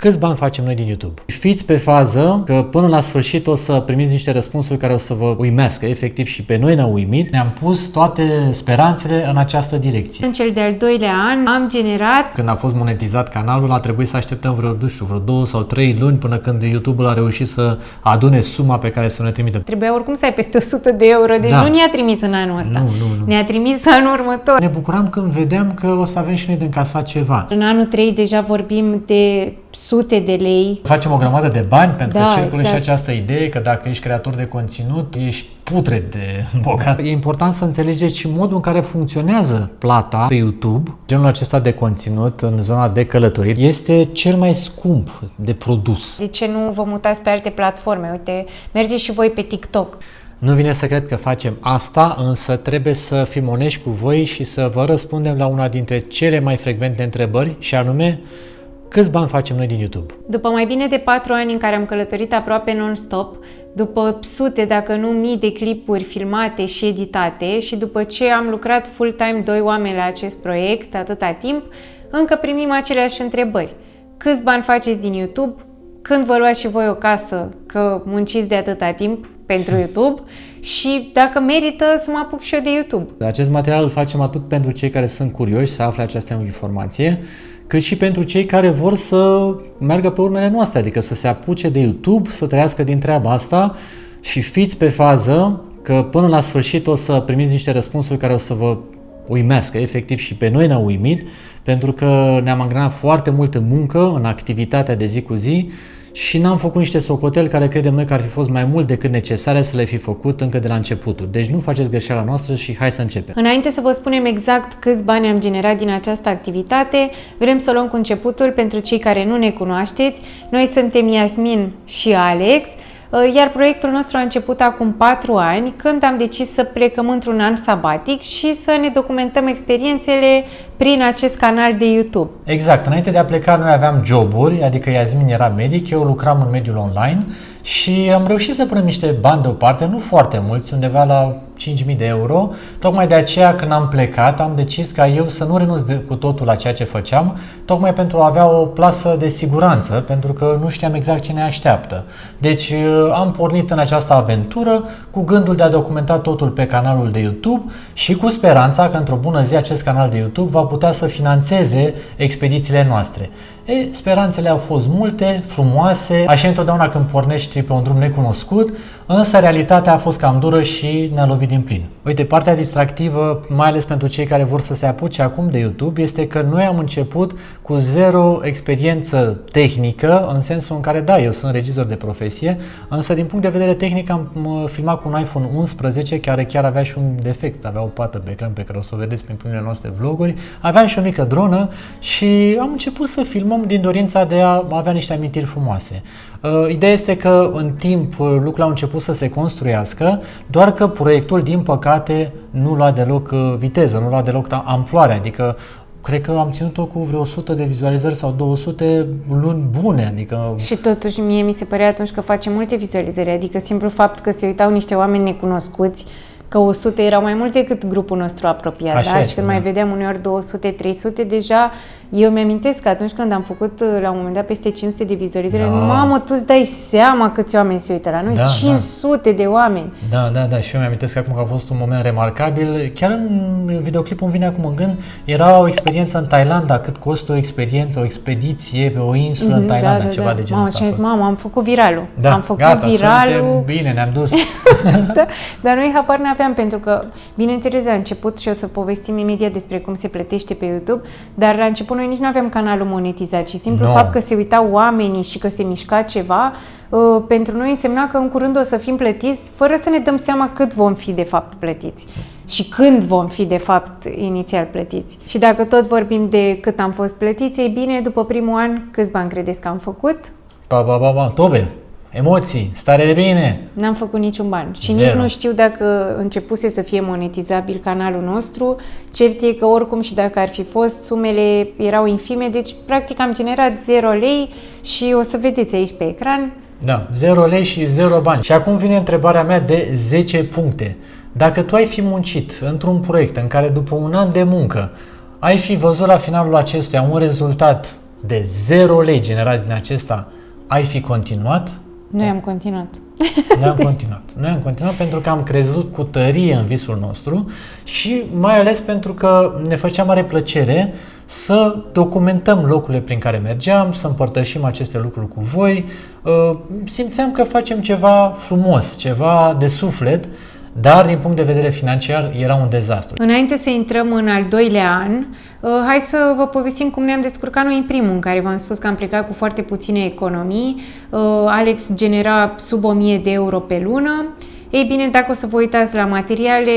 Câți bani facem noi din YouTube? Fiți pe fază că până la sfârșit o să primiți niște răspunsuri care o să vă uimească, efectiv și pe noi ne-au uimit. Ne-am pus toate speranțele în această direcție. În cel de-al doilea an am generat... Când a fost monetizat canalul, a trebuit să așteptăm vreo 2 sau 3 luni până când YouTube-ul a reușit să adune suma pe care să ne trimită. Trebuia oricum să ai peste 100 de euro, deci nu ne-a trimis în anul ăsta. Nu. Ne-a trimis anul următor. Ne bucuram când vedeam că o să avem și noi de încasat ceva. În anul 3 deja vorbim de sute de lei. Facem o grămadă de bani pentru că circulă exact. și această idee că dacă ești creator de conținut, ești putred de bogat. E important să înțelegeți și modul în care funcționează plata pe YouTube. Genul acesta de conținut în zona de călătoriri este cel mai scump de produs. De ce nu vă mutați pe alte platforme? Uite, mergeți și voi pe TikTok. Nu vine să cred că facem asta, însă trebuie să fim onești cu voi și să vă răspundem la una dintre cele mai frecvente întrebări și anume: câți bani facem noi din YouTube? După mai bine de 4 ani în care am călătorit aproape non-stop, după sute, dacă nu mii de clipuri filmate și editate și după ce am lucrat full-time 2 oameni la acest proiect atâta timp, încă primim aceleași întrebări. Câți bani faceți din YouTube? Când vă luați și voi o casă că munciți de atâta timp pentru YouTube? Și dacă merită să mă apuc și eu de YouTube. Acest material îl facem atât pentru cei care sunt curioși să afle această informație, cât și pentru cei care vor să meargă pe urmele noastre, adică să se apuce de YouTube, să trăiască din treaba asta și fiți pe fază că până la sfârșit o să primiți niște răspunsuri care o să vă uimească, efectiv și pe noi ne-au uimit, pentru că ne-am angrenat foarte multă muncă în activitatea de zi cu zi și n-am făcut niște socoteli care credem noi că ar fi fost mai mult decât necesare să le fi făcut încă de la începutul. Deci nu faceți greșeala noastră și hai să începem. Înainte să vă spunem exact câți bani am generat din această activitate, vrem să luăm cu începutul pentru cei care nu ne cunoașteți. Noi suntem Iasmin și Alex, iar proiectul nostru a început acum 4 ani, când am decis să plecăm într-un an sabatic și să ne documentăm experiențele prin acest canal de YouTube. Exact, înainte de a pleca noi aveam joburi, adică Iasmin era medic, eu lucram în mediul online și am reușit să punem niște bani deoparte, nu foarte mulți, undeva la 5.000 de euro. Tocmai de aceea când am plecat am decis ca eu să nu renunț cu totul la ceea ce făceam, tocmai pentru a avea o plasă de siguranță, pentru că nu știam exact ce ne așteaptă. Deci am pornit în această aventură cu gândul de a documenta totul pe canalul de YouTube și cu speranța că într-o bună zi acest canal de YouTube va putea să financeze expedițiile noastre. Speranțele au fost multe, frumoase, așa e întotdeauna când pornești pe un drum necunoscut, însă realitatea a fost cam dură și ne-a lovit din plin. Uite, partea distractivă, mai ales pentru cei care vor să se apuce acum de YouTube, este că noi am început cu zero experiență tehnică, în sensul în care, da, eu sunt regizor de profesie, însă din punct de vedere tehnic am filmat cu un iPhone 11, care chiar avea și un defect, avea o pată pe ecran pe care o să o vedeți prin primele noastre vloguri, aveam și o mică dronă și am început să filmăm din dorința de a avea niște amintiri frumoase. Ideea este că în timp lucrurile au început să se construiască, doar că proiectul, din păcate, nu lua deloc viteză, nu lua deloc amploare, adică cred că am ținut-o cu vreo 100 de vizualizări sau 200 luni bune, adică... Și totuși mie mi se părea atunci că face multe vizualizări, adică simplu fapt că se uitau niște oameni necunoscuți, că 100 erau mai mult decât grupul nostru apropiat, așa da? este, Și când da. mai vedeam uneori 200, 300, deja eu mi-amintesc că atunci când am făcut la un moment dat peste 500 de vizualizări, Da. mamă, tu îți dai seama câți oameni se uită la noi? Da, 500 de oameni! Da, și eu mi-amintesc acum că a fost un moment remarcabil. Chiar în videoclipul îmi vine acum în gând, era o experiență în Thailanda, cât costă o experiență, o expediție pe o insulă în Thailanda, ceva de genul ăsta. Mamă, am făcut viralul. Da, am făcut gata, viralul. suntem bine, ne-am dus. Asta, dar noi habar n-aveam, pentru că, bineînțeles, la început, și o să povestim imediat despre cum se plătește pe YouTube, dar la început noi nici nu aveam canalul monetizat și simplu fapt că se uitau oamenii și că se mișca ceva, pentru noi însemna că în curând o să fim plătiți fără să ne dăm seama cât vom fi de fapt plătiți și când vom fi de fapt inițial plătiți. Și dacă tot vorbim de cât am fost plătiți, ei bine, după primul an, câți bani credeți că am făcut? Tobe! Emoții, stare de bine. N-am făcut niciun ban și Zero. nici nu știu dacă începuse să fie monetizabil canalul nostru. Cert e că oricum și dacă ar fi fost, sumele erau infime, deci practic am generat 0 lei și o să vedeți aici pe ecran. Da, 0 lei și 0 bani. Și acum vine întrebarea mea de 10 puncte. Dacă tu ai fi muncit într-un proiect în care după un an de muncă ai fi văzut la finalul acestuia un rezultat de 0 lei generați din acesta, ai fi continuat? Noi am continuat. Noi am continuat pentru că am crezut cu tărie în visul nostru și mai ales pentru că ne făcea mare plăcere să documentăm locurile prin care mergeam, să împărtășim aceste lucruri cu voi. Simțeam că facem ceva frumos, ceva de suflet, dar din punct de vedere financiar era un dezastru. Înainte să intrăm în al doilea an, hai să vă povestim cum ne-am descurcat noi în primul, în care v-am spus că am plecat cu foarte puține economii. Alex genera sub 1000 de euro pe lună. Ei bine, dacă o să vă uitați la materiale,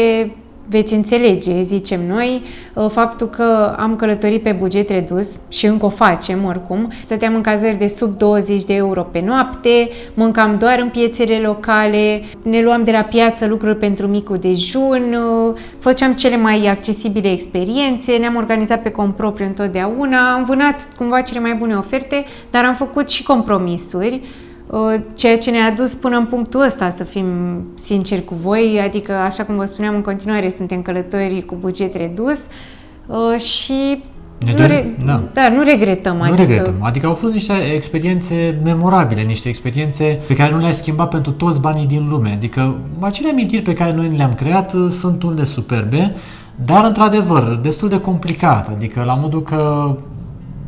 veți înțelege, zicem noi, faptul că am călătorit pe buget redus și încă o facem oricum. Stăteam în cazări de sub 20 de euro pe noapte, mâncam doar în piețele locale, ne luam de la piață lucruri pentru micul dejun, făceam cele mai accesibile experiențe, ne-am organizat pe cont propriu întotdeauna, am vânat cumva cele mai bune oferte, dar am făcut și compromisuri, ceea ce ne-a dus până în punctul ăsta, să fim sinceri cu voi, adică, așa cum vă spuneam, în continuare suntem călători cu buget redus și nu regretăm. Nu regretăm. Adică au fost niște experiențe memorabile, niște experiențe pe care nu le-ai schimbat pentru toți banii din lume. Adică acele amintiri pe care noi le-am creat sunt unele superbe, dar într-adevăr destul de complicat. Adică la modul că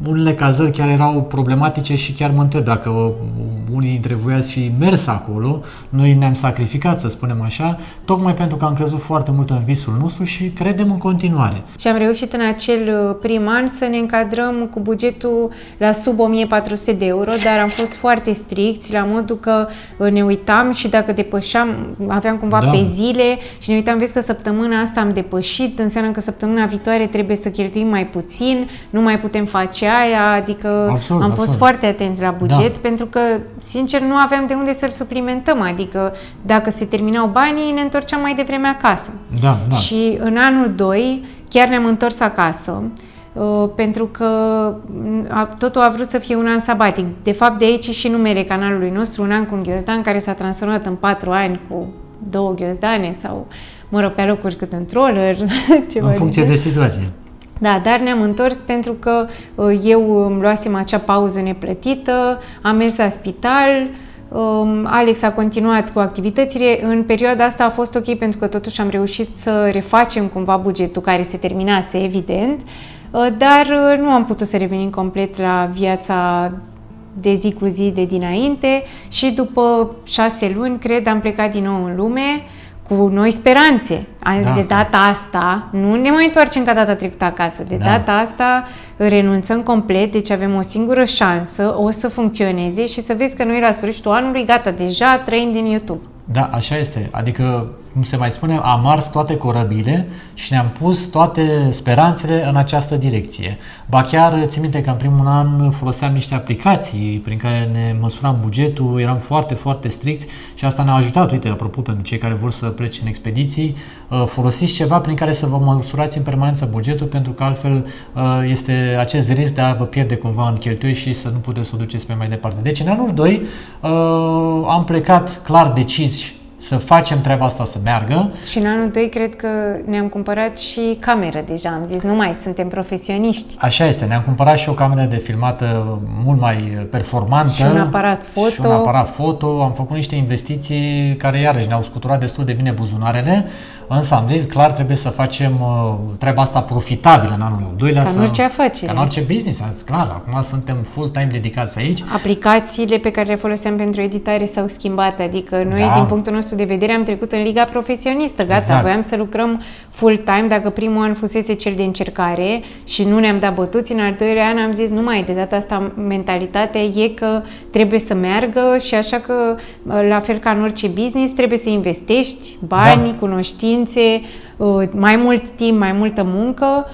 unele cazări chiar erau problematice și chiar mă întreb dacă unii dintre voi ați fi mers acolo. Noi ne-am sacrificat, să spunem așa, tocmai pentru că am crezut foarte mult în visul nostru și credem în continuare. Și am reușit în acel prim an să ne încadrăm cu bugetul la sub 1400 de euro, dar am fost foarte stricți la modul că ne uitam și dacă depășeam, aveam cumva pe zile și ne uitam, vezi că săptămâna asta am depășit, înseamnă că săptămâna viitoare trebuie să cheltuim mai puțin, nu mai putem face aia, adică am fost foarte atenți la buget, pentru că, sincer, nu aveam de unde să-l suplimentăm, adică dacă se terminau banii, ne întorceam mai devreme acasă. Și în anul 2 chiar ne-am întors acasă, pentru că totul a vrut să fie un an sabatic. De fapt, de aici și numele canalului nostru, Un an cu un ghiozdan, care s-a transformat în 4 ani cu 2 ghiozdane sau, mă rog, pe alocuri cât un troller. În funcție de situație. Da, dar ne-am întors pentru că eu îmi luasem acea pauză neplătită, am mers la spital, Alex a continuat cu activitățile. În perioada asta a fost ok pentru că totuși am reușit să refacem cumva bugetul care se terminase, evident, dar nu am putut să revenim complet la viața de zi cu zi de dinainte și după 6 luni, cred, am plecat din nou în lume cu noi speranțe. De data asta nu ne mai întoarcem ca data trecută acasă. De data asta renunțăm complet, deci avem o singură șansă, o să funcționeze și să vezi că noi la sfârșitul anului, gata, deja trăim din YouTube. Da, așa este. Adică, cum se mai spune, am ars toate corăbile și ne-am pus toate speranțele în această direcție. Ba chiar, țin minte că în primul an foloseam niște aplicații prin care ne măsuram bugetul, eram foarte, foarte stricți și asta ne-a ajutat. Uite, apropo, pentru cei care vor să plece în expediții, folosiți ceva prin care să vă măsurați în permanență bugetul, pentru că altfel este acest risc de a vă pierde cumva în cheltuieli și să nu puteți să o duceți pe mai departe. Deci, în anul 2 am plecat clar decis să facem treaba asta să meargă. Și în anul 2 cred că ne-am cumpărat și cameră deja, am zis, nu mai suntem profesioniști. Așa este, ne-am cumpărat și o cameră de filmată mult mai performantă. Și un aparat foto. Și un aparat foto, am făcut niște investiții care iarăși ne-au scuturat destul de bine buzunarele, însă am zis, clar, trebuie să facem treaba asta profitabilă în anul 2. Ca în orice afacere. Ca în orice business, clar, acum suntem full-time dedicați aici. Aplicațiile pe care le foloseam pentru editare s-au schimbat, adică noi, din punctul nostru de vedere, am trecut în liga profesionistă, gata, voiam să lucrăm full-time, dacă primul an fusese cel de încercare și nu ne-am dat bătuți, în al doilea an am zis, nu mai, de data asta mentalitatea e că trebuie să meargă și așa că, la fel ca în orice business, trebuie să investești bani, cunoștințe, mai mult timp, mai multă muncă.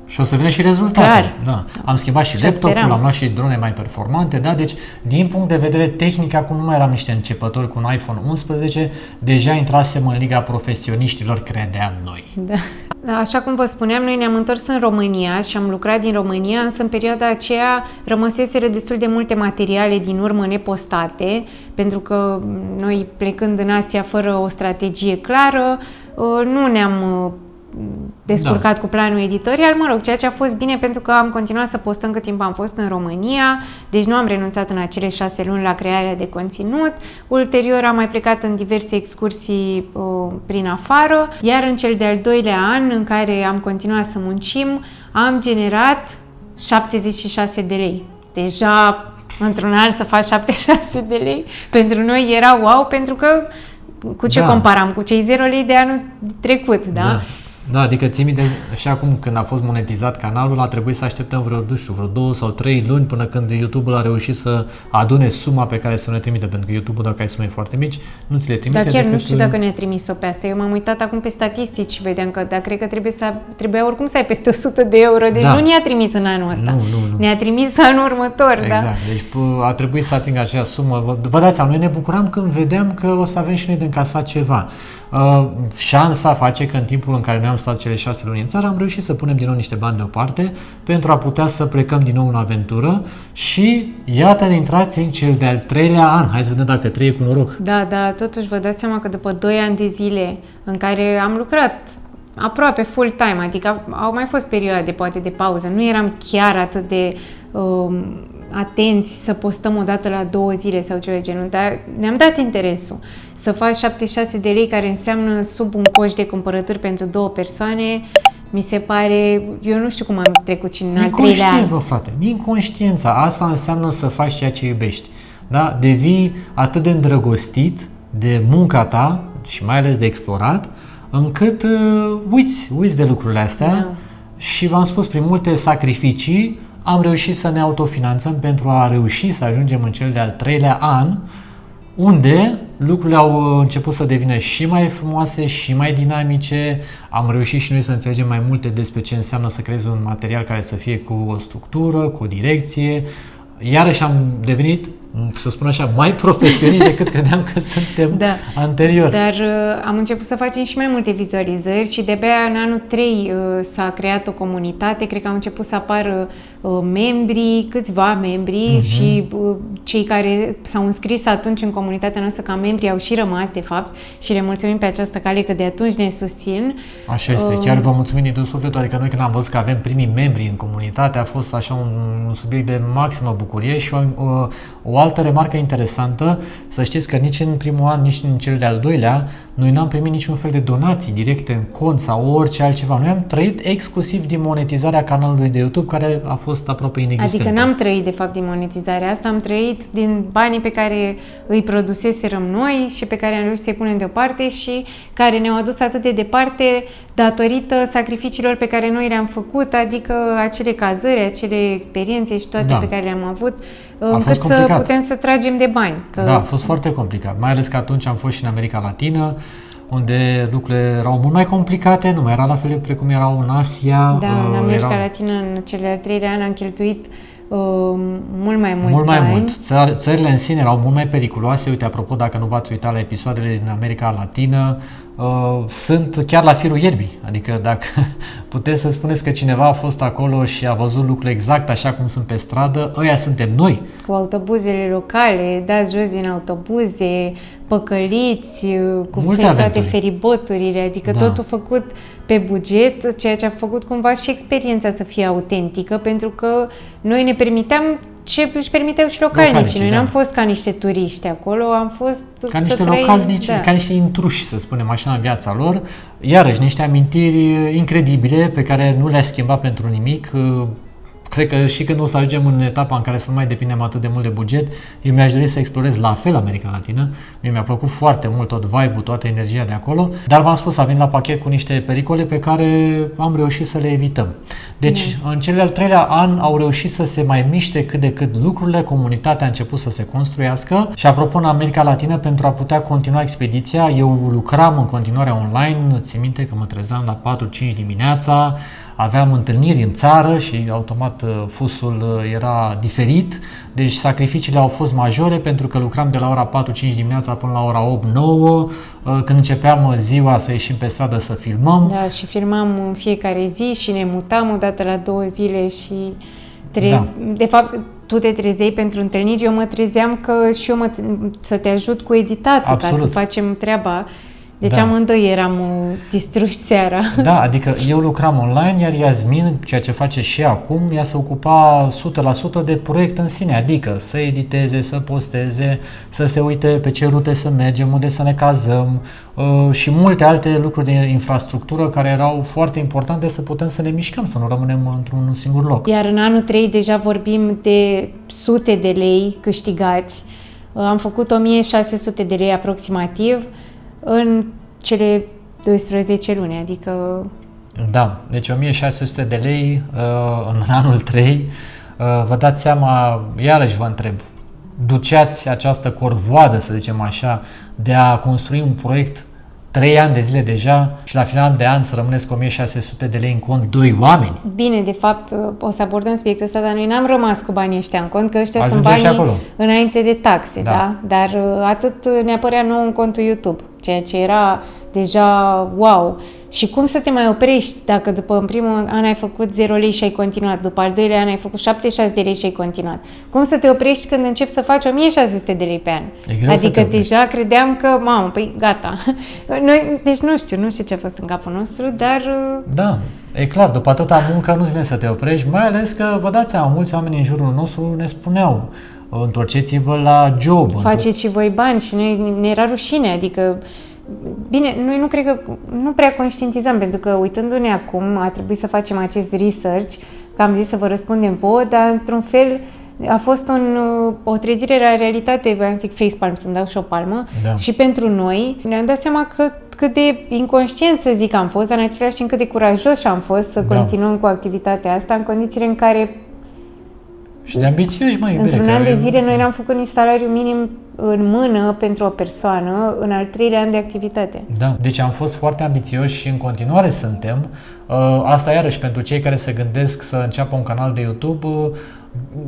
Și o să vină și rezultate. Da. Am schimbat și laptopul, am luat și drone mai performante, da? Deci, din punct de vedere tehnic, acum nu mai eram niște începători cu un iPhone 11, deja intrasem în liga profesioniștilor, credeam noi. Da. Așa cum vă spuneam, noi ne-am întors în România și am lucrat din România, însă în perioada aceea rămăseseră destul de multe materiale din urmă nepostate, pentru că noi, plecând în Asia fără o strategie clară, nu ne-am descurcat cu planul editorial, mă rog, ceea ce a fost bine pentru că am continuat să postăm cât timp am fost în România, deci nu am renunțat în acele 6 luni la crearea de conținut. Ulterior am mai plecat în diverse excursii prin afară, iar în cel de-al doilea an în care am continuat să muncim, am generat 76 de lei. Deja într-un an să faci 76 de lei, pentru noi era wow, pentru că cu ce comparam? Cu cei 0 lei de anul trecut, da? Da, adică ții minte, și acum când a fost monetizat canalul, a trebuit să așteptăm vreo 2 sau 3 luni până când YouTube-ul a reușit să adune suma pe care să ne trimite, pentru că YouTube-ul, dacă ai sume foarte mici, nu ți le trimite. Dar chiar nu știu dacă ne-a trimis-o pe asta. Eu m-am uitat acum pe statistici și vedeam că, cred că trebuia oricum să ai peste 100 de euro, deci nu ne-a trimis în anul ăsta. Nu. Ne-a trimis anul următor, exact. Deci a trebuit să atingă acea sumă. Vă dați seama, noi ne bucuram când vedeam că o să avem și noi de încasat ceva. Șansa face că în timpul în care noi am stat cele 6 luni în țară am reușit să punem din nou niște bani deoparte pentru a putea să plecăm din nou în aventură și iată-ne intrați în cel de-al 3-lea an. Hai să vedem dacă trăie cu noroc. Da, totuși vă dați seama că după 2 ani de zile în care am lucrat aproape full-time, adică au mai fost perioade poate de pauză, nu eram chiar atât de atenți să postăm o dată la 2 zile sau ceva de genul, dar ne-am dat interesul să faci 76 de lei, care înseamnă sub un coș de cumpărături pentru 2 persoane. Mi se pare, eu nu știu cum am trecut și în al 3-lea an. Bă, frate, inconștiența, asta înseamnă să faci ceea ce iubești. Da? Devii atât de îndrăgostit de munca ta și mai ales de explorat, încât uiți de lucrurile astea și v-am spus, prin multe sacrificii am reușit să ne autofinanțăm pentru a reuși să ajungem în cel de-al 3-lea an, unde lucrurile au început să devină și mai frumoase, și mai dinamice. Am reușit și noi să înțelegem mai multe despre ce înseamnă să creezi un material care să fie cu o structură, cu o direcție. Iarăși am devenit, să spun așa, mai profesioniști decât credeam că suntem anterior. Dar am început să facem și mai multe vizualizări și de-abia în anul 3 s-a creat o comunitate, cred că au început să apară câțiva membri și cei care s-au înscris atunci în comunitatea noastră ca membri au și rămas, de fapt, și le mulțumim pe această cale că de atunci ne susțin. Așa este, chiar vă mulțumim din tot sufletul, adică noi când am văzut că avem primii membri în comunitate, a fost așa un subiect de maximă bucurie și o altă remarcă interesantă, să știți că nici în primul an, nici în cel de-al doilea, noi n-am primit niciun fel de donații directe în cont sau orice altceva. Noi am trăit exclusiv din monetizarea canalului de YouTube, care a fost aproape inexistentă. Adică n-am trăit de fapt din monetizarea asta, am trăit din banii pe care îi produseserăm noi și pe care am reușit să-i punem deoparte și care ne-au adus atât de departe datorită sacrificiilor pe care noi le-am făcut, adică acele cazări, acele experiențe și toate pe care le-am avut, încât să putem să tragem de bani. Da, a fost foarte complicat, mai ales că atunci am fost și în America Latină, unde lucrurile erau mult mai complicate, nu mai era la fel precum erau în Asia. Da, în America Latină, în cele al 3-lea an, am cheltuit mult mai mulți bani. Țările în sine erau mult mai periculoase. Uite, apropo, dacă nu v-ați uitat la episoadele din America Latină, sunt chiar la firul ierbii. Adică dacă puteți să spuneți că cineva a fost acolo și a văzut lucrurile exact așa cum sunt pe stradă, ăia suntem noi. Cu autobuzele locale, dați jos din autobuze, păcăliți, cu toate feriboturile, adică totul făcut pe buget, ceea ce a făcut cumva și experiența să fie autentică, pentru că noi ne permiteam ce își permiteau și localnicii. Noi n-am fost ca niște turiști acolo, am fost ca niște localnici, ca niște intruși, să spunem așa, în viața lor. Iarăși, niște amintiri incredibile pe care nu le-aș schimba pentru nimic. Cred că și când o să ajungem în etapa în care să nu mai depindem atât de mult de buget, eu mi-aș dori să explorez la fel America Latină. Mie mi-a plăcut foarte mult tot vibe-ul, toată energia de acolo, dar v-am spus, a venit la pachet cu niște pericole pe care am reușit să le evităm. Deci, în cel de-al 3-lea an au reușit să se mai miște cât de cât lucrurile, comunitatea a început să se construiască și apropo, în America Latină, pentru a putea continua expediția, eu lucram în continuare online, țin minte că mă trezeam la 4-5 dimineața, aveam întâlniri în țară și automat fusul era diferit, deci sacrificiile au fost majore pentru că lucram de la ora 4-5 dimineața până la ora 8-9, când începeam ziua să ieșim pe stradă să filmăm. Da, și filmam în fiecare zi și ne mutam odată la 2 zile și de fapt tu te trezeai pentru întâlniri, eu mă trezeam că și eu să te ajut cu editatul. Absolut. Ca să facem treaba. Deci Da. amândoi eram distruși seara. Da, adică eu lucram online, iar Iasmin, ceea ce face și acum, ea se ocupa 100% de proiect în sine, adică să editeze, să posteze, să se uite pe ce rute să mergem, unde să ne cazăm și multe alte lucruri de infrastructură care erau foarte importante să putem să ne mișcăm, să nu rămânem într-un singur loc. Iar în anul 3 deja vorbim de sute de lei câștigați. Am făcut 1600 de lei aproximativ în cele 12 luni, adică... Da, deci 1600 de lei în anul 3, vă dați seama, iarăși vă întreb, duceați această corvoadă, să zicem așa, de a construi un proiect 3 ani de zile deja și la final de an să rămâneți cu 1600 de lei în cont 2 oameni? Bine, de fapt, o să abordăm subiectul ăsta, dar noi n-am rămas cu banii ăștia în cont, că ăștia sunt Ajungem și banii acolo. înainte de taxe, Da. da? Dar atât ne apărea nou în contul YouTube, ceea ce era deja wow. Și cum să te mai oprești dacă după în primul an ai făcut 0 lei și ai continuat, după al doilea an ai făcut 76 de lei și ai continuat? Cum să te oprești când începi să faci 1600 de lei pe an? E greu să te Adică oprești. deja credeam că, mamă, păi gata. Noi, deci nu știu ce a fost în capul nostru, dar Da, e clar, după atâta muncă nu-ți vine să te oprești, mai ales că, vă dați seama, mulți oameni în jurul nostru ne spuneau întorceți-vă la job. faceți și voi bani și noi, ne era rușine, adică bine, noi nu cred că, nu prea conștientizăm, pentru că uitându-ne acum a trebuit să facem acest research, că am zis să vă răspundem vouă, dar într-un fel a fost o trezire la realitate, voiam să zic facepalm, să-mi dau și o palmă, Da. și pentru noi ne-am dat seama că cât de inconștient să zic am fost, dar în același timp cât de curajoși am fost să Da. continuăm cu activitatea asta în condițiile în care Și de ambițioși, mai iubire. într-un că an de eu- zile noi n-am făcut nici salariu minim în mână pentru o persoană în al 3-lea an de activitate. Da, deci am fost foarte ambițioși și în continuare suntem. Asta iarăși pentru cei care se gândesc să înceapă un canal de YouTube,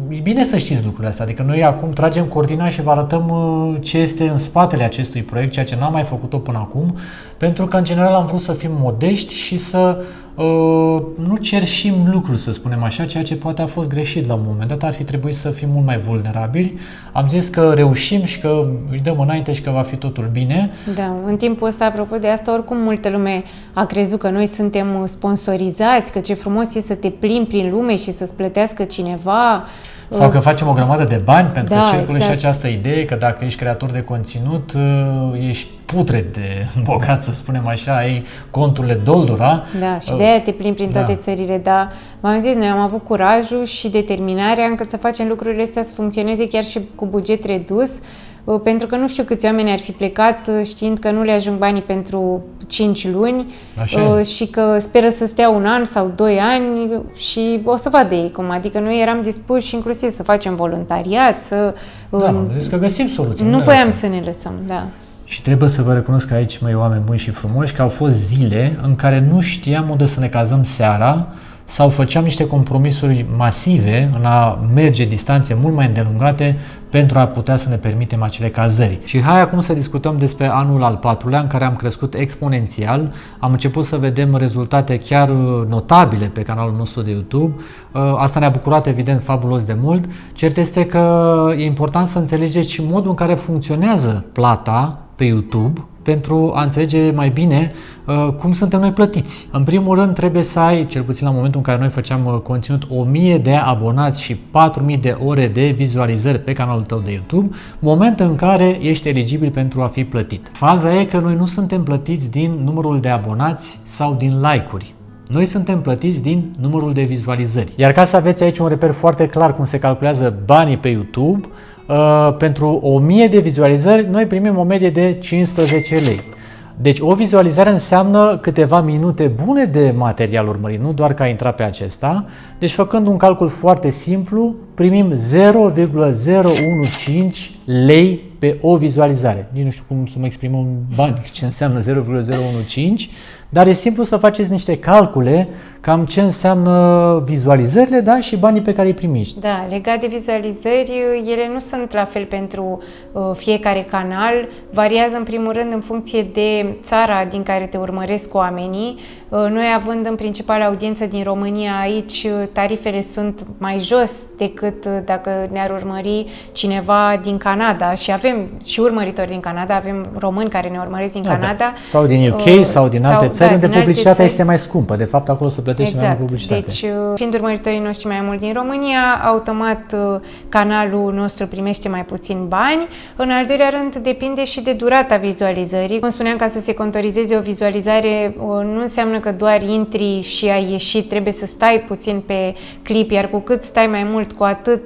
e bine să știți lucrurile astea. Adică noi acum tragem cortina și vă arătăm ce este în spatele acestui proiect, ceea ce n-am mai făcut-o până acum, pentru că în general am vrut să fim modești și să nu cerșim lucruri, să spunem așa, ceea ce poate a fost greșit la un moment dat, ar fi trebuit să fim mult mai vulnerabili. Am zis că reușim și că îi dăm înainte și că va fi totul bine. Da, în timpul ăsta, apropo de asta, oricum multă lume a crezut că noi suntem sponsorizați, că ce frumos e să te plimbi prin lume și să-ți plătească cineva. Sau că facem o grămadă de bani, pentru Da, că circulă exact. și această idee că dacă ești creator de conținut, ești putred de bogat, să spunem așa, ai conturile doldura. Da, și de aia te plimbi prin toate Da. țările, dar v-am zis, noi am avut curajul și determinarea încât să facem lucrurile astea să funcționeze chiar și cu buget redus, pentru că nu știu câți oameni ar fi plecat știind că nu le ajung banii pentru 5 luni Așa e. și că speră să stea 1 an sau 2 ani și o să vadă ei cum. Adică noi eram dispuși inclusiv să facem voluntariat, să... Da, am zis că găsim soluții. nu ne voiam lăsăm. să ne lăsăm, da. Și trebuie să vă recunosc aici, măi, oameni buni și frumoși, că au fost zile în care nu știam unde să ne cazăm seara sau făceam niște compromisuri masive în a merge distanțe mult mai îndelungate pentru a putea să ne permitem acele cazări. Și hai acum să discutăm despre anul al 4-lea în care am crescut exponențial, am început să vedem rezultate chiar notabile pe canalul nostru de YouTube. Asta ne-a bucurat evident fabulos de mult. Cert este că e important să înțelegeți și modul în care funcționează plata pe YouTube pentru a înțelege mai bine cum suntem noi plătiți. În primul rând trebuie să ai, cel puțin la momentul în care noi făceam conținut, 1000 de abonați și 4000 de ore de vizualizări pe canalul tău de YouTube, moment în care ești eligibil pentru a fi plătit. Faza e că noi nu suntem plătiți din numărul de abonați sau din like-uri. Noi suntem plătiți din numărul de vizualizări. Iar ca să aveți aici un reper foarte clar cum se calculează banii pe YouTube, pentru 1000 de vizualizări noi primim o medie de 15 lei. Deci o vizualizare înseamnă câteva minute bune de material urmărit, nu doar că a intrat pe acesta. Deci făcând un calcul foarte simplu, primim 0,015 lei pe o vizualizare. Nici nu știu cum să mă exprim în bani ce înseamnă 0,015, dar e simplu să faceți niște calcule cam ce înseamnă vizualizările, da, și banii pe care îi primiști. Da, legat de vizualizări, ele nu sunt la fel pentru fiecare canal, variază în primul rând în funcție de țara din care te urmăresc oamenii. Noi având în principal audiență din România, aici tarifele sunt mai jos decât dacă ne-ar urmări cineva din Canada și avem și urmăritori din Canada, avem români care ne urmăresc din Canada. Sau din UK sau din alte țări unde publicitatea este mai scumpă. De fapt, acolo se plătește mai mult publicitate. Deci, fiind urmăritorii noștri mai mult din România, automat canalul nostru primește mai puțin bani. În al doilea rând, depinde și de durata vizualizării. Cum spuneam, ca să se contorizeze o vizualizare, nu înseamnă că doar intri și ai ieșit, trebuie să stai puțin pe clip, iar cu cât stai mai mult, cu atât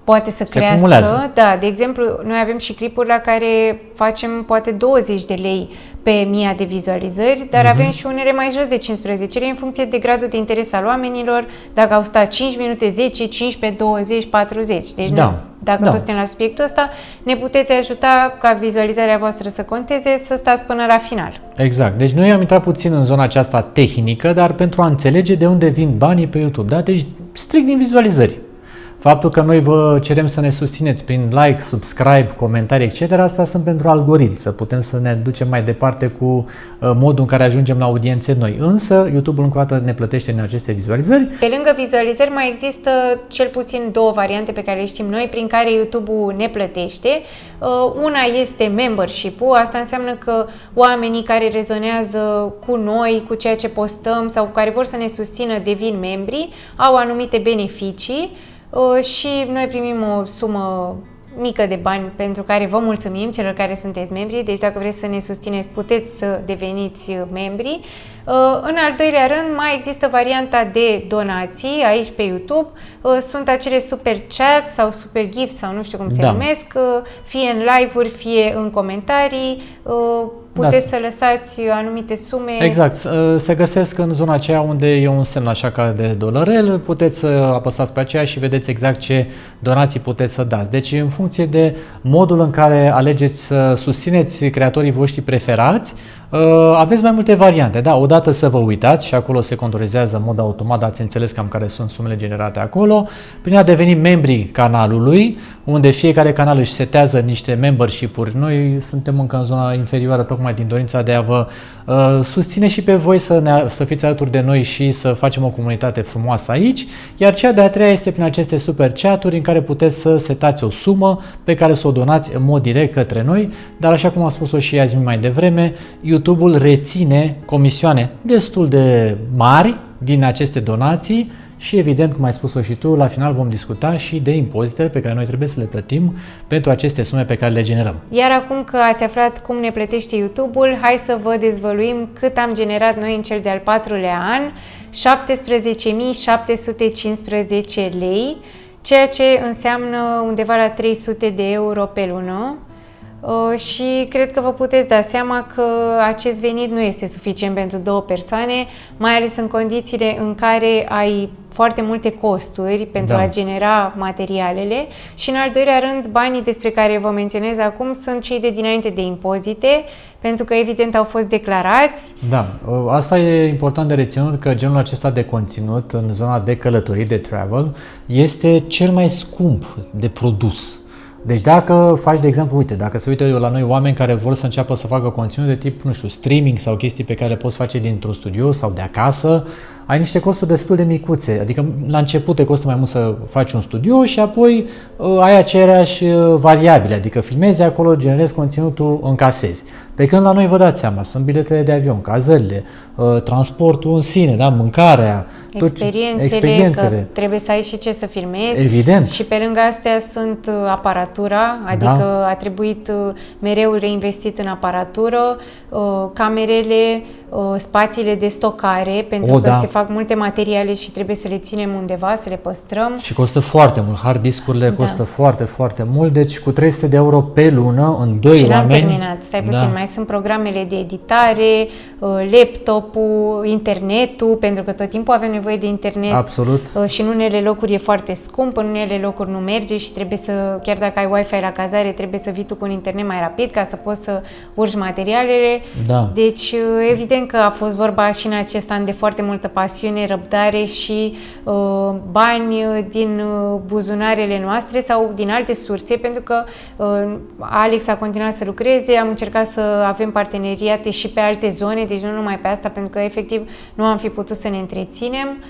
poate să crească. Acumulează. Da, de exemplu, noi avem și clipuri la care facem poate 20 de lei pe 1000 de vizualizări, dar avem și unele mai jos de 15 lei în funcție de gradul de interes al oamenilor, dacă au stat 5 minute, 10, 15, 20, 40. Deci dacă toți suntem la subiectul ăsta, ne puteți ajuta ca vizualizarea voastră să conteze, să stați până la final. Exact. Deci noi am intrat puțin în zona aceasta tehnică, dar pentru a înțelege de unde vin banii pe YouTube. Da? Deci strict din vizualizări. Faptul că noi vă cerem să ne susțineți prin like, subscribe, comentarii, etc. Asta sunt pentru algoritm, să putem să ne ducem mai departe cu modul în care ajungem la audiențe noi. Însă, YouTube-ul încă o dată ne plătește în aceste vizualizări. Pe lângă vizualizări mai există cel puțin două variante pe care le știm noi, prin care YouTube-ul ne plătește. Una este membership-ul, asta înseamnă că oamenii care rezonează cu noi, cu ceea ce postăm sau care vor să ne susțină devin membri, au anumite beneficii. Și noi primim o sumă mică de bani pentru care vă mulțumim celor care sunteți membri, deci dacă vreți să ne susțineți puteți să deveniți membri. În al doilea rând mai există varianta de donații aici pe YouTube, sunt acele super chat sau super gift sau nu știu cum se numesc, fie în live-uri, fie în comentarii, puteți să lăsați anumite sume. Exact, se găsesc în zona aceea unde e un semn așa ca de dolărel, puteți să apăsați pe aceea și vedeți exact ce donații puteți să dați. Deci în funcție de modul în care alegeți să susțineți creatorii voștri preferați, aveți mai multe variante. Da, odată să vă uitați și acolo se contorizează în mod automat, ați înțeles cam care sunt sumele generate acolo, prin a deveni membrii canalului, unde fiecare canal își setează niște membership-uri. Noi suntem încă în zona inferioară tocmai din dorința de a vă susține și pe voi să fiți alături de noi și să facem o comunitate frumoasă aici, iar cea de-a treia este prin aceste super chat-uri în care puteți să setați o sumă pe care să o donați în mod direct către noi, dar așa cum am spus-o și azi mai devreme, YouTube-ul reține comisioane destul de mari din aceste donații și evident, cum ai spus-o și tu, la final vom discuta și de impozitele pe care noi trebuie să le plătim pentru aceste sume pe care le generăm. Iar acum că ați aflat cum ne plătește YouTube-ul, hai să vă dezvăluim cât am generat noi în cel de-al 4-lea an, 17.715 lei, ceea ce înseamnă undeva la 300 de euro pe lună. Și cred că vă puteți da seama că acest venit nu este suficient pentru două persoane, mai ales în condițiile în care ai foarte multe costuri pentru a genera materialele și în al doilea rând banii despre care vă menționez acum sunt cei de dinainte de impozite, pentru că evident au fost declarați. Da, asta e important de reținut, că genul acesta de conținut în zona de călătorii, de travel, este cel mai scump de produs. Deci dacă faci, de exemplu, uite, dacă se uită la noi oameni care vor să înceapă să facă conținut de tip, nu știu, streaming sau chestii pe care le poți face dintr-un studio sau de acasă, ai niște costuri destul de micuțe. Adică la început te costă mai mult să faci un studio și apoi ai aceleași variabile, adică filmezi acolo, generezi conținutul, încasezi. Pe când la noi, vă dați seama, sunt biletele de avion, cazările, transportul în sine, da, mâncarea, experiențele, că trebuie să ai și ce să filmezi. Evident. Și pe lângă astea sunt aparatura, adică a trebuit mereu reinvestit în aparatură, camerele, spațiile de stocare, pentru că se fac multe materiale și trebuie să le ținem undeva, să le păstrăm. Și costă foarte mult, hard discurile costă foarte, foarte mult, deci cu 300 de euro pe lună, în 2 oameni... Și n-am terminat, stai puțin, mai mai sunt programele de editare, laptopul, internetul, pentru că tot timpul avem nevoie de internet. Absolut. Și în unele locuri e foarte scump, în unele locuri nu merge și trebuie să, chiar dacă ai Wi-Fi la cazare, trebuie să vii tu cu un internet mai rapid ca să poți să urci materialele. Da. Deci, evident că a fost vorba și în acest an de foarte multă pasiune, răbdare și bani din buzunarele noastre sau din alte surse, pentru că Alex a continuat să lucreze, am încercat să avem parteneriate și pe alte zone, deci nu numai pe asta, pentru că efectiv nu am fi putut să ne întreținem,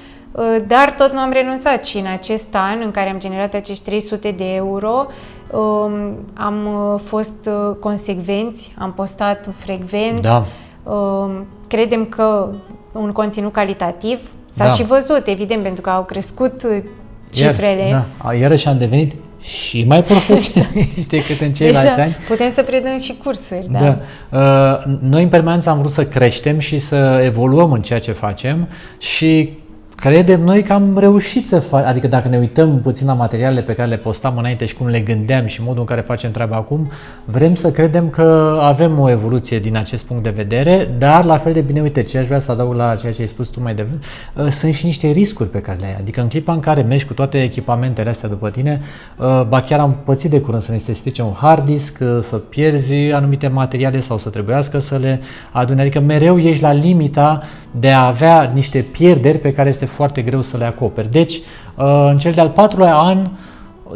dar tot nu am renunțat și în acest an în care am generat acești 300 de euro am fost consecvenți, am postat frecvent, Da. Credem că un conținut calitativ s-a și văzut, evident, pentru că au crescut cifrele. Iarăși am devenit și mai profesioniști decât în ceilalți ani. Putem să predăm și cursuri, da. Da. Noi în permanență am vrut să creștem și să evoluăm în ceea ce facem și credem noi că am reușit să facem, adică dacă ne uităm puțin la materialele pe care le postam înainte și cum le gândeam și modul în care facem treaba acum, vrem să credem că avem o evoluție din acest punct de vedere, dar la fel de bine, uite, ce aș vrea să adaug la ceea ce ai spus tu mai devreme, sunt și niște riscuri pe care le ai. Adică în clipa în care mergi cu toate echipamentele astea după tine, ba chiar am pățit de curând să ne se strice un hard disk, să pierzi anumite materiale sau să trebuiască să le aduni. Adică mereu ești la limita de a avea niște pierderi pe care este foarte greu să le acoperi. Deci, în cel de-al 4-lea an,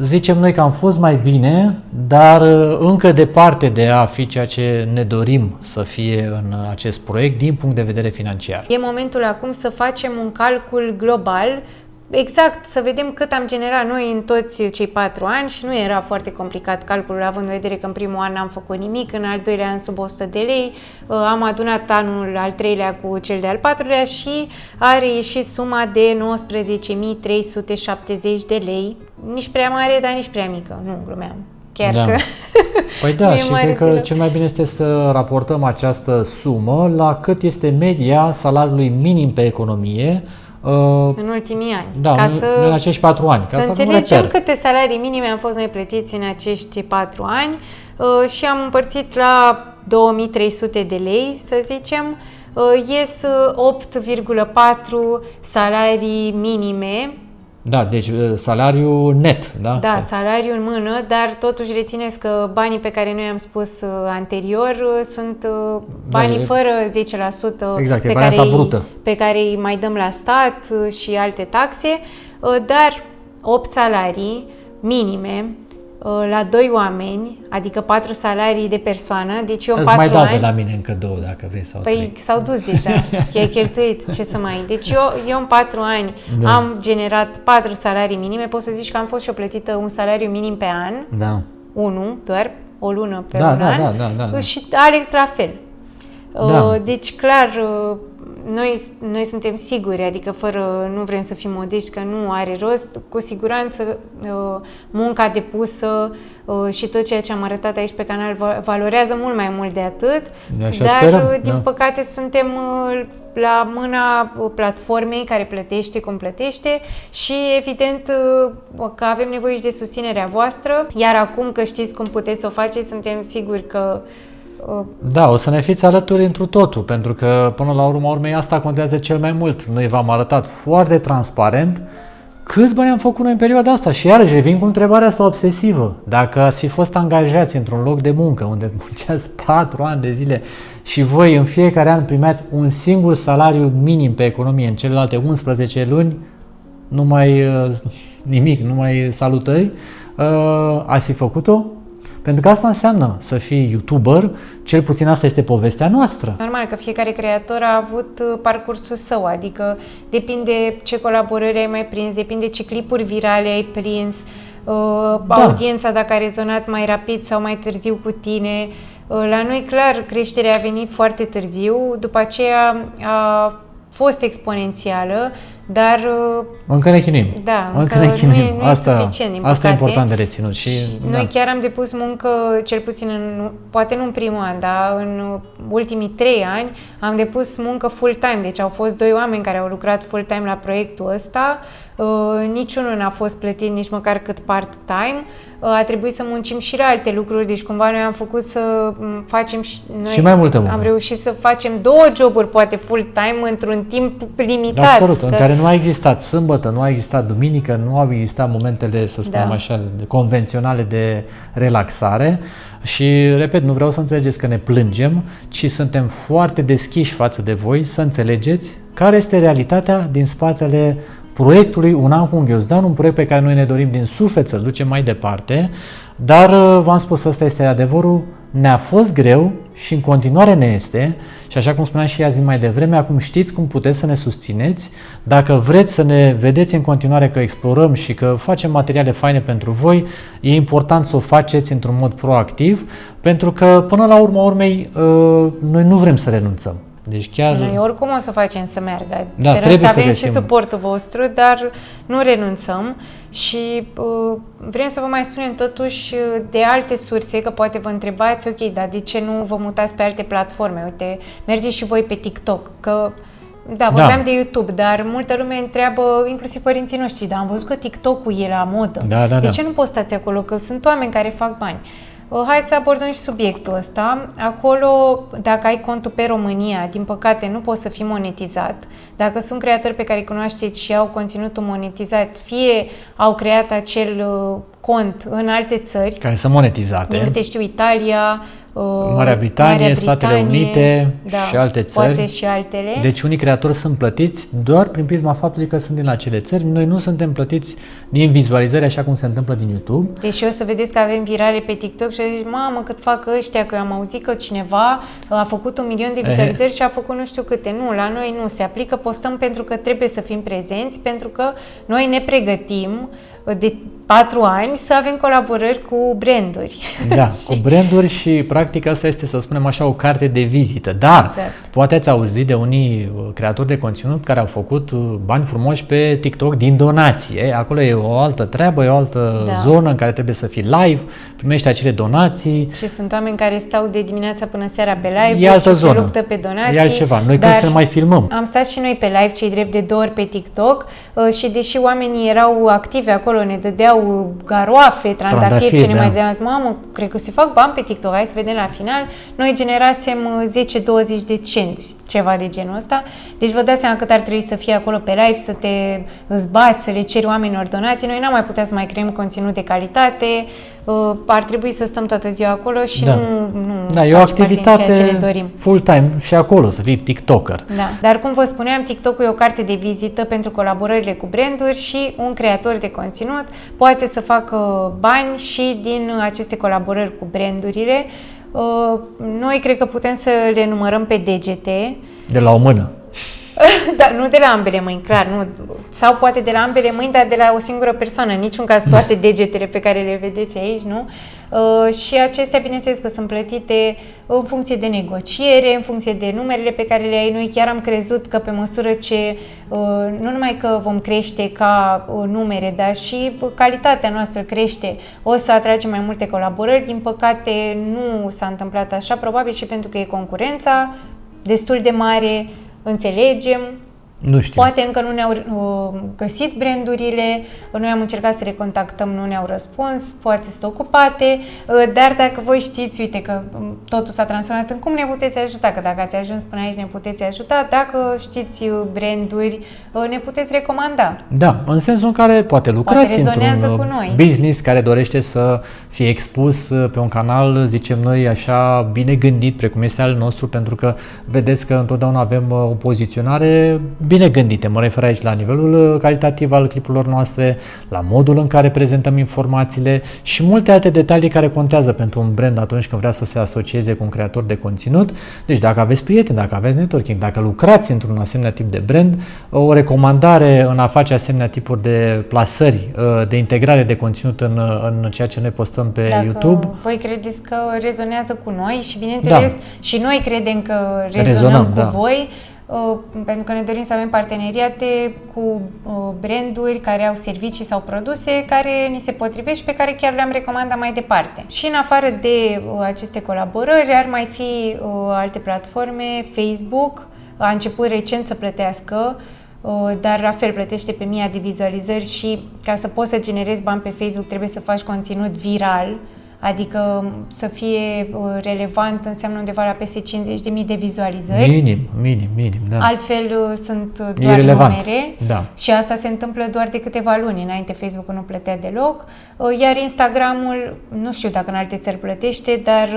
zicem noi că am fost mai bine, dar încă departe de a fi ceea ce ne dorim să fie în acest proiect din punct de vedere financiar. E momentul acum să facem un calcul global, exact să vedem cât am generat noi în toți cei 4 ani și nu era foarte complicat calculul, având în vedere că în primul an n-am făcut nimic, în al doilea an sub 100 de lei, am adunat anul al treilea cu cel de-al patrulea și a reieșit suma de 19.370 de lei. Nici prea mare, dar nici prea mică, nu glumeam. Chiar că... Păi da, și cred că cel mai bine este să raportăm această sumă la cât este media salariului minim pe economie în ultimii ani. Da, în acești 4 ani. Să înțelegem câte salarii minime am fost noi plătiți în acești 4 ani și am împărțit la 2300 de lei, să zicem, ies 8,4 salarii minime. Da, deci salariul net, da? Da, salariul în mână, dar totuși rețineți că banii pe care noi am spus anterior sunt banii fără 10% exact, pe care îi mai dăm la stat și alte taxe, dar 8 salarii minime la 2 oameni, adică 4 salarii de persoană, deci eu în 4 ani... Îți mai dau de la mine încă 2 dacă vrei sau 3. Păi s-au dus deja, i-ai cheltuit, ce să mai... Deci eu în 4 ani am generat 4 salarii minime, pot să zici că am fost și eu plătită un salariu minim pe an, 1, doar o lună pe un an, și Alex la fel. Deci clar... Noi suntem siguri, adică nu vrem să fim modești, că nu are rost, cu siguranță munca depusă și tot ceea ce am arătat aici pe canal valorează mult mai mult de atât, dar din păcate suntem la mâna platformei care plătește cum plătește și evident că avem nevoie și de susținerea voastră, iar acum că știți cum puteți să o faceți, suntem siguri că da, o să ne fiți alături întru totul, pentru că până la urma urmei asta contează cel mai mult. Noi v-am arătat foarte transparent câți bani am făcut noi în perioada asta și iarăși revin cu întrebarea asta obsesivă. Dacă ați fi fost angajați într-un loc de muncă unde munceați 4 ani de zile și voi în fiecare an primeați un singur salariu minim pe economie în celelalte 11 luni, nu mai nimic, nu mai salutări, ați fi făcut-o? Pentru că asta înseamnă să fii YouTuber, cel puțin asta este povestea noastră. Normal că fiecare creator a avut parcursul său, adică depinde ce colaborări ai mai prins, depinde ce clipuri virale ai prins, audiența dacă a rezonat mai rapid sau mai târziu cu tine. La noi, clar, creșterea a venit foarte târziu, după aceea a fost exponențială, dar încă ne chinuim. Da, încă ne chinuim. Nu e suficient, din asta păcate. e important de reținut. Și, Noi chiar am depus muncă, cel puțin, poate nu în primul an, dar în ultimii 3 ani am depus muncă full-time. Deci au fost 2 oameni care au lucrat full-time la proiectul ăsta. Niciunul n-a fost plătit nici măcar cât part-time. A trebuit să muncim și la alte lucruri, deci cumva noi am făcut să facem și mai multă muncă. Am reușit să facem 2 joburi, poate full-time, într-un timp limitat. Absolut, în care nu a existat sâmbătă, nu a existat duminică, nu au existat momentele, să spunem așa, convenționale de relaxare. Și, repet, nu vreau să înțelegeți că ne plângem, ci suntem foarte deschiși față de voi să înțelegeți care este realitatea din spatele proiectului Un an cu un ghiozdan, un proiect pe care noi ne dorim din suflet să-l ducem mai departe, dar v-am spus, ăsta este adevărul, ne-a fost greu și în continuare ne este și așa cum spuneam și Iasmin mai devreme, acum știți cum puteți să ne susțineți. Dacă vreți să ne vedeți în continuare că explorăm și că facem materiale faine pentru voi, e important să o faceți într-un mod proactiv, pentru că până la urma urmei noi nu vrem să renunțăm. Deci chiar... Noi oricum o să facem să meargă. Da, sperăm să avem și suportul vostru, dar nu renunțăm și vrem să vă mai spunem totuși de alte surse, că poate vă întrebați, ok, dar de ce nu vă mutați pe alte platforme? Uite, mergeți și voi pe TikTok, că da, vorbeam de YouTube, dar multă lume întreabă, inclusiv părinții noștri, dar am văzut că TikTok-ul e la modă. De ce nu postați acolo? Că sunt oameni care fac bani. Hai să abordăm și subiectul ăsta. Acolo, dacă ai contul pe România, din păcate nu poți să fii monetizat. Dacă sunt creatori pe care îi cunoașteți și au conținutul monetizat, fie au creat acel cont în alte țări, care sunt monetizate. Din câte știu, Italia, Marea Britanie, Statele Unite și alte țări. Poate și altele. Deci unii creatori sunt plătiți doar prin prisma faptului că sunt din acele țări. Noi nu suntem plătiți din vizualizări așa cum se întâmplă din YouTube. Deci o să vedeți că avem virale pe TikTok și zici, mamă, cât fac ăștia, că eu am auzit că cineva a făcut 1 milion de vizualizări și a făcut nu știu câte. Nu, la noi nu se aplică, postăm pentru că trebuie să fim prezenți, pentru că noi ne pregătim de 4 ani să avem colaborări cu branduri. Da, cu branduri și practic asta este, să spunem așa, o carte de vizită. Dar poate ați auzit de unii creatori de conținut care au făcut bani frumoși pe TikTok din donație. Acolo e o altă treabă, e o altă zonă în care trebuie să fii live, primești acele donații. Și sunt oameni care stau de dimineața până seara pe live e altă și zonă. se luptă pe donații. E altceva. Noi când să mai filmăm. Am stat și noi pe live, cei drept de 2 ori pe TikTok și deși oamenii erau activi acolo, ne dădeau garoafe, trandafiri, ce ne mai dădeam, mamă, cred că se fac bani pe TikTok, hai să vedem la final. Noi generasem 10-20 de cenți, ceva de genul ăsta. Deci vă dați seama cât ar trebui să fie acolo pe live, să te zbați, să le ceri oamenilor donații. Noi n-am mai putea să mai creăm conținut de calitate, ar trebui să stăm toată ziua acolo și nu e o activitate ce ne dorim. Full-time și acolo, să fii TikToker. Da, dar cum vă spuneam, TikTok-ul e o carte de vizită pentru colaborările cu branduri și un creator de conținut poate să facă bani și din aceste colaborări cu brandurile. Noi cred că putem să le numărăm pe degete. De la o mână. Da, nu de la ambele mâini, clar, nu. Sau poate de la ambele mâini, dar de la o singură persoană. În niciun caz toate degetele pe care le vedeți aici, nu? Și acestea, bineînțeles că sunt plătite în funcție de negociere, în funcție de numerele pe care le ai. Noi chiar am crezut că pe măsură ce nu numai că vom crește ca numere, dar și calitatea noastră crește, o să atragem mai multe colaborări. Din păcate nu s-a întâmplat așa, probabil și pentru că e concurența destul de mare, înțelegem. Nu știu. Poate încă nu ne-au găsit brandurile, noi am încercat să le contactăm, nu ne-au răspuns, poate sunt ocupate, dar dacă voi știți, uite că totul s-a transformat în cum ne puteți ajuta, că dacă ați ajuns până aici ne puteți ajuta, dacă știți branduri, ne puteți recomanda. Da, în sensul în care poate lucrați într-un business care dorește să fie expus pe un canal, zicem noi, așa bine gândit, precum este al nostru, pentru că vedeți că întotdeauna avem o poziționare bine gândite. Mă refer aici la nivelul calitativ al clipurilor noastre, la modul în care prezentăm informațiile și multe alte detalii care contează pentru un brand atunci când vrea să se asocieze cu un creator de conținut. Deci dacă aveți prieteni, dacă aveți networking, dacă lucrați într-un asemenea tip de brand, o recomandare în a face asemenea tipuri de plasări, de integrare de conținut în ceea ce noi postăm pe YouTube. Voi credeți că rezonează cu noi și bineînțeles și noi credem că rezonăm cu voi. pentru că ne dorim să avem parteneriate cu branduri care au servicii sau produse care ni se potrivesc și pe care chiar le-am recomandat mai departe. Și în afară de aceste colaborări ar mai fi alte platforme, Facebook a început recent să plătească, dar la fel plătește pe 1000 de vizualizări și ca să poți să generezi bani pe Facebook trebuie să faci conținut viral, adică să fie relevant înseamnă undeva la peste 50.000 de vizualizări. Minim, da. Altfel sunt doar numere da. Și asta se întâmplă doar de câteva luni. Înainte Facebook-ul nu plătea deloc, iar Instagramul, nu știu dacă în alte țări plătește, dar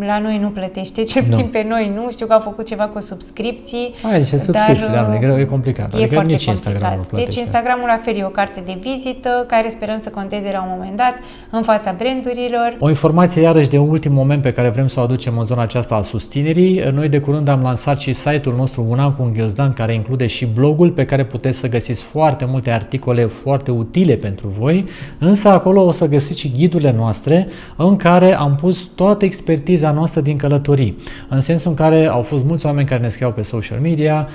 la noi nu plătește, cel puțin pe noi nu. Știu că au făcut ceva cu subscripții. Niște subscripții, dar e complicat. E adică foarte nici complicat. Deci Instagramul la fel e o carte de vizită care sperăm să conteze la un moment dat în fața brandurilor. O informație iarăși de ultim moment pe care vrem să o aducem în zona aceasta a susținerii. Noi de curând am lansat și site-ul nostru Un An cu un Ghiozdan, care include și blogul pe care puteți să găsiți foarte multe articole foarte utile pentru voi, însă acolo o să găsiți și ghidurile noastre în care am pus toată expertiza noastră din călătorii, în sensul în care au fost mulți oameni care ne scriau pe social media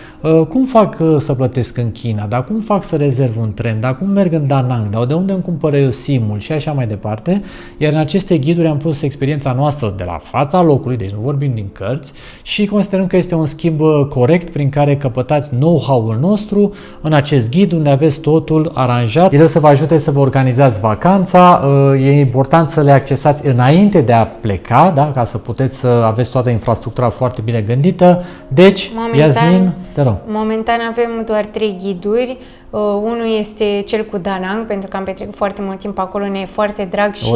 cum fac să plătesc în China, dar cum fac să rezerv un tren, dar cum merg în Da Nang, dar de unde îmi cumpăr eu SIM-ul și așa mai departe. Iar în aceste ghiduri am pus experiența noastră de la fața locului, deci nu vorbim din cărți, și considerăm că este un schimb corect prin care căpătați know-how-ul nostru în acest ghid unde aveți totul aranjat. El o să vă ajute să vă organizați vacanța, e important să le accesați înainte de a pleca, da? Ca să puteți să aveți toată infrastructura foarte bine gândită. Deci, Iasmin, te rog. Momentan avem doar 3 ghiduri. Unul este cel cu Da Nang, pentru că am petrecut foarte mult timp acolo, ne e foarte drag și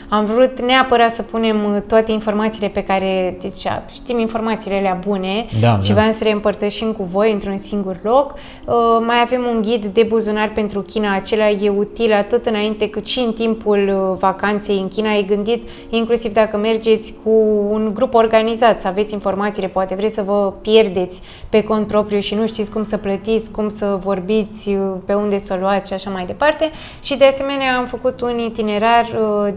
am vrut neapărat să punem toate informațiile pe care, deci știm informațiile alea bune și vreau să le împărtășim cu voi într-un singur loc. Mai avem un ghid de buzunar pentru China, acela e util atât înainte cât și în timpul vacanței în China, e gândit inclusiv dacă mergeți cu un grup organizat, să aveți informațiile, poate vreți să vă pierdeți pe cont propriu și nu știți cum să plătiți, cum să vorbiți, pe unde să o luați și așa mai departe. Și de asemenea am făcut un itinerar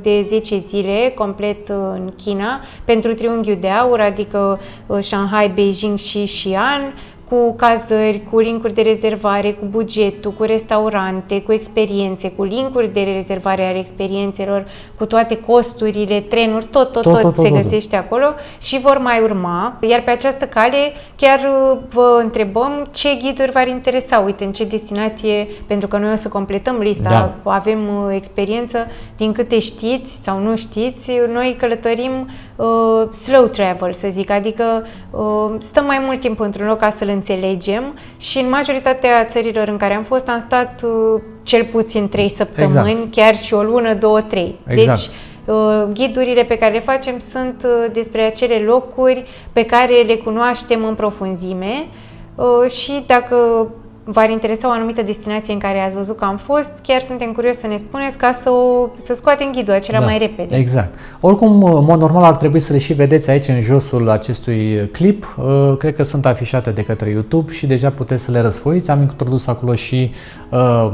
de 10 zile complet în China pentru triunghiul de aur, adică Shanghai, Beijing și Xi'an, cu cazări, cu linkuri de rezervare, cu bugetul, cu restaurante, cu experiențe, cu linkuri de rezervare ale experiențelor, cu toate costurile, trenuri, tot se găsește acolo și vor mai urma. Iar pe această cale chiar vă întrebăm ce ghiduri v-ar interesa. Uite, în ce destinație, pentru că noi o să completăm lista, avem experiență, din câte știți sau nu știți, noi călătorim slow travel, să zic, adică stăm mai mult timp într-un loc ca să-l înțelegem și în majoritatea țărilor în care am fost am stat cel puțin 3 săptămâni, chiar și o lună, 2-3. Deci ghidurile pe care le facem sunt despre acele locuri pe care le cunoaștem în profunzime și dacă v-ar interesa o anumită destinație în care ați văzut că am fost, chiar suntem curioși să ne spuneți ca să scoatem ghidul acela mai repede. Exact. Oricum, în mod normal ar trebui să le și vedeți aici în josul acestui clip. Cred că sunt afișate de către YouTube și deja puteți să le răsfoiți. Am introdus acolo și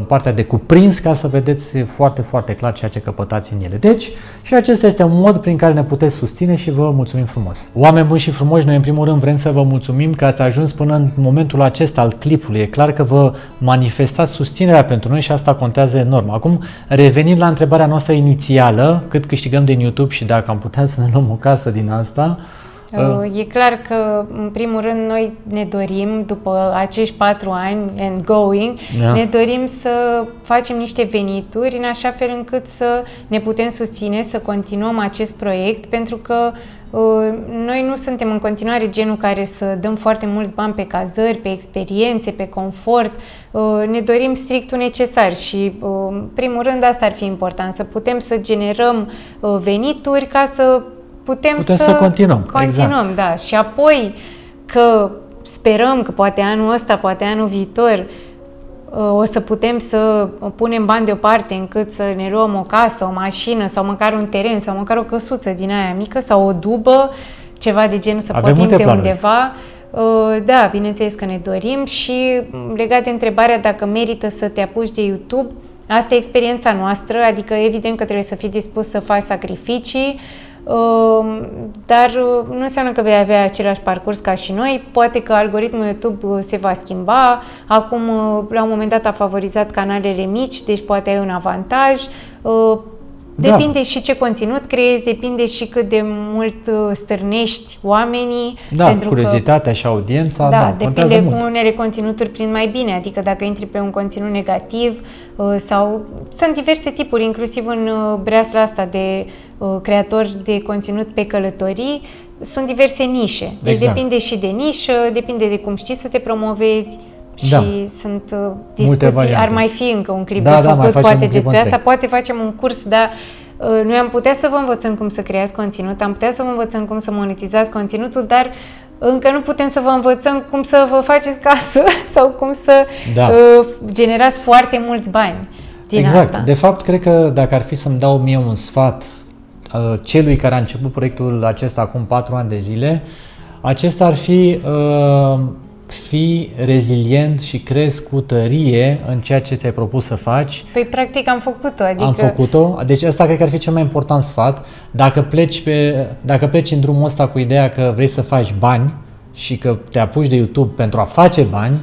partea de cuprins ca să vedeți foarte, foarte clar ceea ce căpătați în ele. Deci, și acesta este un mod prin care ne puteți susține și vă mulțumim frumos. Oameni buni și frumoși, noi în primul rând vrem să vă mulțumim că ați ajuns până în momentul acesta al clipului. E clar că vă manifestați susținerea pentru noi și asta contează enorm. Acum, revenind la întrebarea noastră inițială, cât câștigăm din YouTube și dacă am putea să ne luăm o casă din asta. E clar că, în primul rând, noi ne dorim, după acești 4 ani and going, ne dorim să facem niște venituri în așa fel încât să ne putem susține, să continuăm acest proiect, pentru că noi nu suntem în continuare genul care să dăm foarte mulți bani pe cazări, pe experiențe, pe confort. Ne dorim strictul necesar și, în primul rând, asta ar fi important, să putem să generăm venituri ca să putem să continuăm, exact. Da. Și apoi că sperăm că poate anul ăsta, poate anul viitor o să putem să punem bani deoparte încât să ne luăm o casă, o mașină sau măcar un teren sau măcar o căsuță din aia mică sau o dubă, ceva de genul să pornim de undeva. Da, bineînțeles că ne dorim și legat de întrebarea dacă merită să te apuci de YouTube, asta e experiența noastră, adică evident că trebuie să fii dispus să faci sacrificii. dar nu înseamnă că vei avea același parcurs ca și noi. Poate că algoritmul YouTube se va schimba. Acum, la un moment dat, a favorizat canalele mici, deci poate ai un avantaj. Depinde și ce conținut creezi, depinde și cât de mult stârnești oamenii. Da, pentru curiozitatea și audiența, da, depinde mult. cu unele conținuturi prind mai bine, adică dacă intri pe un conținut negativ sau sunt diverse tipuri, inclusiv în breasla asta de creatori de conținut pe călătorii, sunt diverse nișe. Deci depinde și de nișă, depinde de cum știi să te promovezi. Și sunt discuții, ar mai fi încă un clip de făcut, poate despre asta, poate facem un curs, dar noi am putea să vă învățăm cum să creați conținut, am putea să vă învățăm cum să monetizați conținutul, dar încă nu putem să vă învățăm cum să vă faceți casă sau cum să generați foarte mulți bani din asta. De fapt, cred că dacă ar fi să-mi dau mie un sfat celui care a început proiectul acesta acum 4 ani de zile, acesta ar fi fii rezilient și crezi cu tărie în ceea ce ți-ai propus să faci. Păi, practic, am făcut-o. Am făcut-o. Deci ăsta cred că ar fi cel mai important sfat. Dacă pleci în drumul ăsta cu ideea că vrei să faci bani și că te apuci de YouTube pentru a face bani,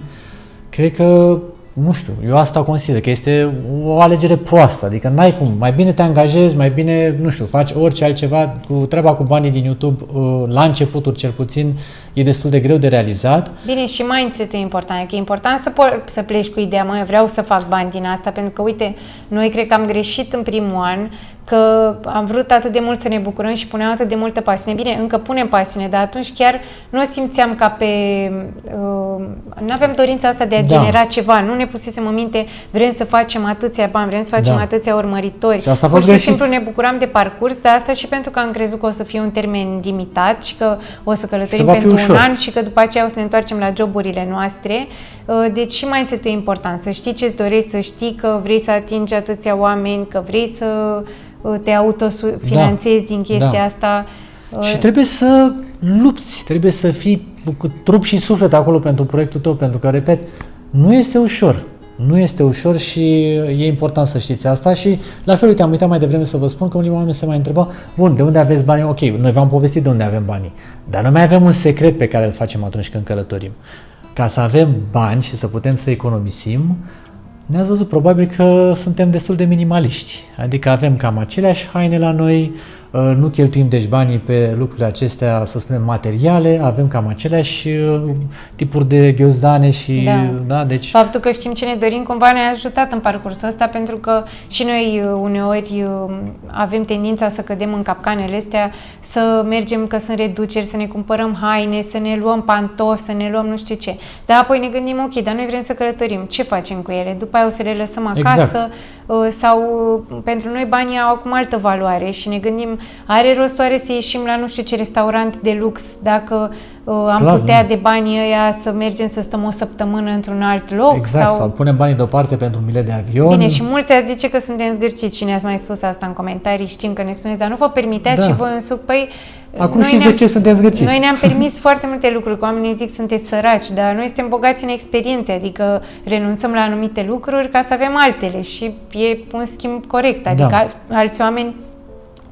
cred că, nu știu, eu asta consider că este o alegere proastă, adică n-ai cum, mai bine te angajezi, mai bine, nu știu, faci orice altceva, cu treaba cu banii din YouTube, la începuturi cel puțin, e destul de greu de realizat. Bine, și mindset-ul e important, că e important să pleci cu ideea, eu vreau să fac bani din asta, pentru că, uite, noi cred că am greșit în primul an, că am vrut atât de mult să ne bucurăm și puneam atât de multă pasiune. Bine, încă punem pasiune, dar atunci chiar nu o simțeam ca pe... nu aveam dorința asta de a genera ceva, nu ne pusesem în minte, vrem să facem atâția bani, vrem să facem atâția urmăritori. Și asta a fost Pur și simplu ne bucuram de parcurs, dar asta și pentru că am crezut că o să fie un termen limitat și că o să călătorim pentru un an și că după aceea o să ne întoarcem la joburile noastre. Deci și mindset-ul e important, să știi ce-ți dorești, să știi că vrei să atingi atâția oameni, că vrei să te autofinanțezi din chestia asta. Și trebuie să lupți, trebuie să fii cu trup și suflet acolo pentru proiectul tău, pentru că, repet, nu este ușor. Nu este ușor și e important să știți asta și la fel, uite, am uitat mai devreme să vă spun că unii oameni se mai întrebau, bun, de unde aveți banii? Ok, noi v-am povestit de unde avem banii, dar noi mai avem un secret pe care îl facem atunci când călătorim. Ca să avem bani și să putem să economisim, ne-ați văzut probabil că suntem destul de minimaliști, adică avem cam aceleași haine la noi, nu cheltuim deci banii pe lucrurile acestea, să spunem, materiale, avem cam aceleași tipuri de ghiozdane și... deci... Faptul că știm ce ne dorim cumva ne-a ajutat în parcursul ăsta, pentru că și noi uneori avem tendința să cădem în capcanele astea, să mergem că sunt reduceri, să ne cumpărăm haine, să ne luăm pantofi, să ne luăm nu știu ce. Dar apoi ne gândim, ok, dar noi vrem să călătorim, ce facem cu ele? După aia o să le lăsăm acasă sau pentru noi banii au acum altă valoare și ne gândim, are rost oare să ieșim la nu știu ce restaurant de lux dacă am putea de banii ăia să mergem să stăm o săptămână într-un alt loc? Exact, sau punem banii deoparte pentru un bilet de avion. Bine, și mulți ați zice că suntem zgârciți și ne-ați mai spus asta în comentarii, știm că ne spuneți, dar nu vă permiteați și voi un suc? Păi, acum știți de ce suntem zgârciți. Noi ne-am permis foarte multe lucruri, că oamenii zic sunteți săraci, dar noi suntem bogați în experiențe, adică renunțăm la anumite lucruri ca să avem altele și e un schimb corect, adică alți oameni.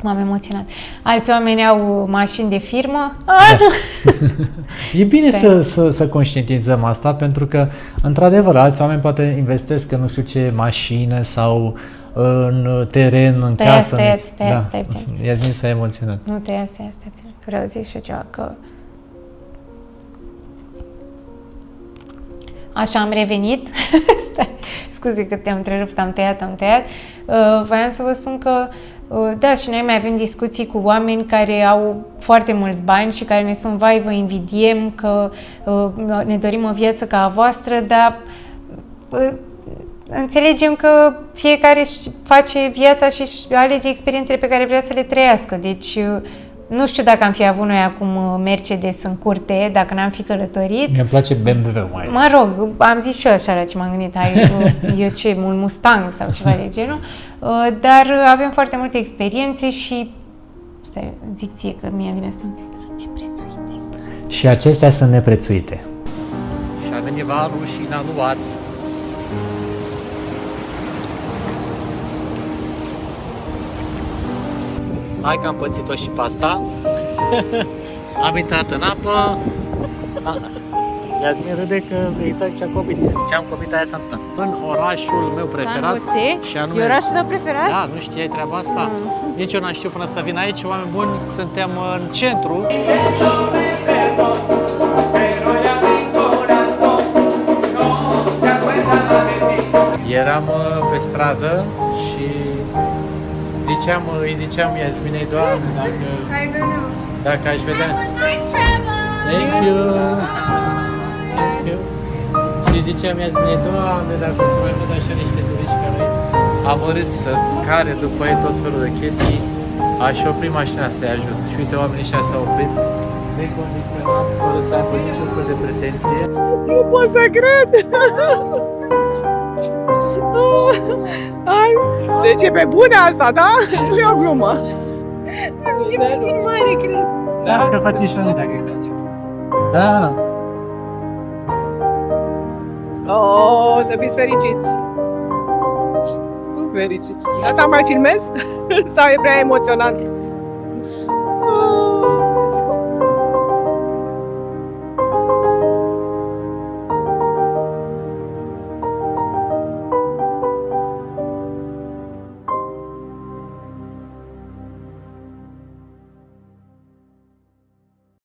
M-am emoționat. Alți oameni au mașini de firmă. E bine să conștientizăm asta, pentru că, într-adevăr, alți oameni poate investesc în nu știu ce mașină sau în teren, în casă. Stai. I-a zis să ai emoționat. Nu, stai. Vreau să zic și eu ceva, că... Așa, am revenit. Scuze că te-am întrerupt, am tăiat. Voiam să vă spun că da, și noi mai avem discuții cu oameni care au foarte mulți bani și care ne spun, vai, vă invidiem că ne dorim o viață ca a voastră, dar înțelegem că fiecare își face viața și își alege experiențele pe care vrea să le trăiască. Deci nu știu dacă am fi avut noi acum Mercedes în curte, dacă n-am fi călătorit. Mi-e place BMW mai. Mă rog, am zis și eu așa la ce m-am gândit, un Mustang sau ceva de genul, dar avem foarte multe experiențe și, stai, zic ție că mie vine să spun, sunt neprețuite. Și acestea sunt neprețuite. Și a venit valul și n-a luat. Hai că am pățit-o și pe asta. Am intrat în apă. Iasmin râde că exact ce-am copit. Ce-am copit aia s-a întâmplat. În orașul meu preferat. San Jose? Și anume... E orașul tău preferat? Da, nu știai treaba asta? Nici eu n-am știut până să vin aici. Oameni buni, suntem în centru. Eram pe stradă și îi ziceam Iasminei, Doamne, dacă aș vedea... Thank you! Thank you! Și ziceam Iasminei, Doamne, dacă o să mai văd așa niște turiști care amărâți să care după ei tot felul de chestii, aș opri mașina să-i ajut. Și uite, oamenii ăștia s-au oprit necondiționat, fără să aibă niciun fel de pretenție. Nu pot să cred! Deci e pe bune asta, da? Nu e o glumă. E puțin mare, cred. Las că facem și noi dacă e place. Da. Oh, să fiți fericiți. Fericiți. Gata, mai filmez? Sau e prea emoționant?